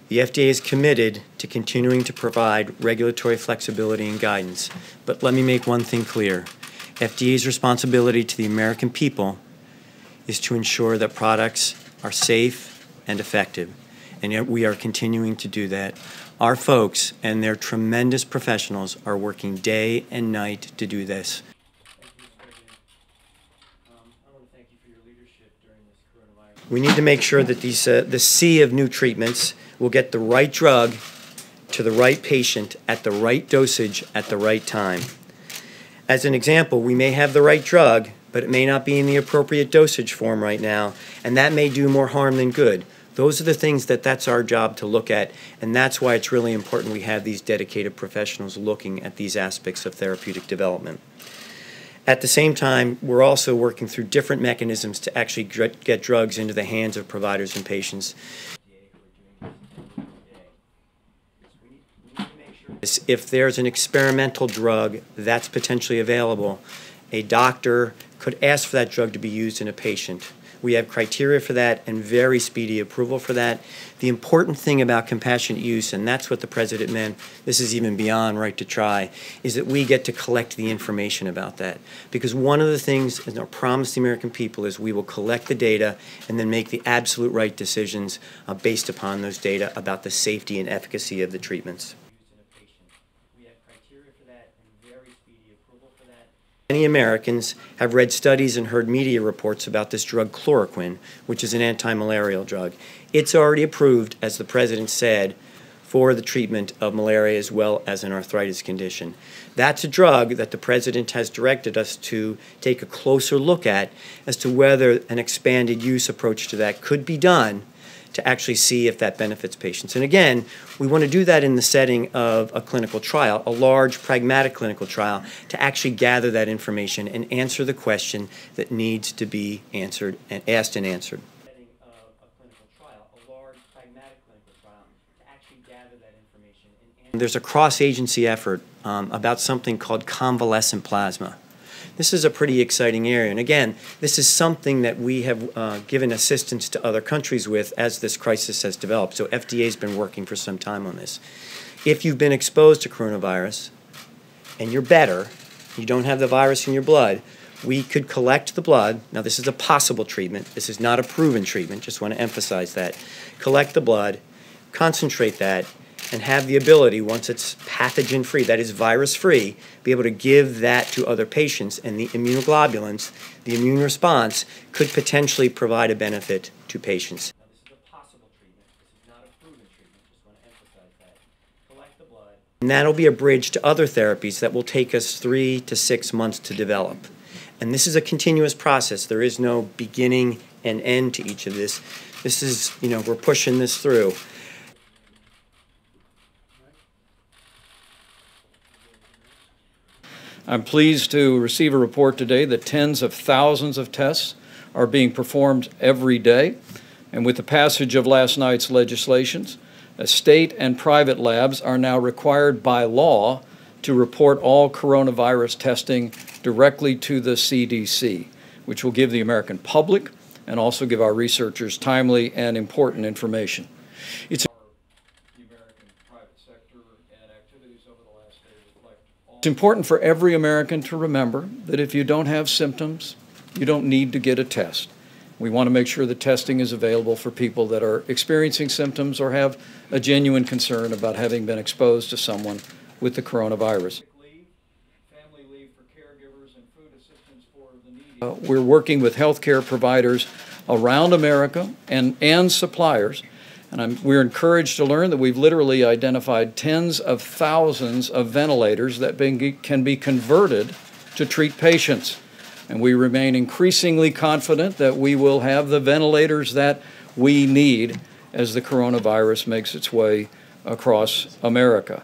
The FDA is committed to continuing to provide regulatory flexibility and guidance. But let me make one thing clear. FDA's responsibility to the American people is to ensure that products are safe and effective. And yet we are continuing to do that. Our folks and their tremendous professionals are working day and night to do this. We need to make sure that the sea of new treatments will get the right drug to the right patient at the right dosage at the right time. As an example, we may have the right drug, but it may not be in the appropriate dosage form right now, and that may do more harm than good. Those are the things that's our job to look at, and that's why it's really important we have these dedicated professionals looking at these aspects of therapeutic development. At the same time, we're also working through different mechanisms to actually get drugs into the hands of providers and patients. If there's an experimental drug that's potentially available, a doctor could ask for that drug to be used in a patient. We have criteria for that and very speedy approval for that. The important thing about compassionate use, and that's what the President meant, this is even beyond right to try, is that we get to collect the information about that. Because one of the things, and our promise to the American people, is we will collect the data and then make the absolute right decisions based upon those data about the safety and efficacy of the treatments. Many Americans have read studies and heard media reports about this drug chloroquine, which is an anti-malarial drug. It's already approved, as the President said, for the treatment of malaria as well as an arthritis condition. That's a drug that the President has directed us to take a closer look at as to whether an expanded use approach to that could be done to actually see if that benefits patients. And again, we want to do that in the setting of a clinical trial, a large, pragmatic clinical trial, to actually gather that information and answer the question that needs to be answered and asked and answered. There's a cross-agency effort about something called convalescent plasma. This is a pretty exciting area, and again, this is something that we have given assistance to other countries with as this crisis has developed. So FDA has been working for some time on this. If you've been exposed to coronavirus and you're better, you don't have the virus in your blood, we could collect the blood. Now this is a possible treatment. This is not a proven treatment, just want to emphasize that. Collect the blood, concentrate that, and have the ability, once it's pathogen-free, that is virus-free, be able to give that to other patients, and the immunoglobulins, the immune response, could potentially provide a benefit to patients. Now, this is a possible treatment. This is not a proven treatment. Just want to emphasize that. Collect the blood. And that'll be a bridge to other therapies that will take us 3 to 6 months to develop. And this is a continuous process. There is no beginning and end to each of this. This is, we're pushing this through. I'm pleased to receive a report today that tens of thousands of tests are being performed every day. And with the passage of last night's legislations, state and private labs are now required by law to report all coronavirus testing directly to the CDC, which will give the American public and also give our researchers timely and important information. It's important for every American to remember that if you don't have symptoms, you don't need to get a test. We want to make sure that testing is available for people that are experiencing symptoms or have a genuine concern about having been exposed to someone with the coronavirus. We're working with healthcare providers around America and suppliers. And we're encouraged to learn that we've literally identified tens of thousands of ventilators that can be converted to treat patients. And we remain increasingly confident that we will have the ventilators that we need as the coronavirus makes its way across America.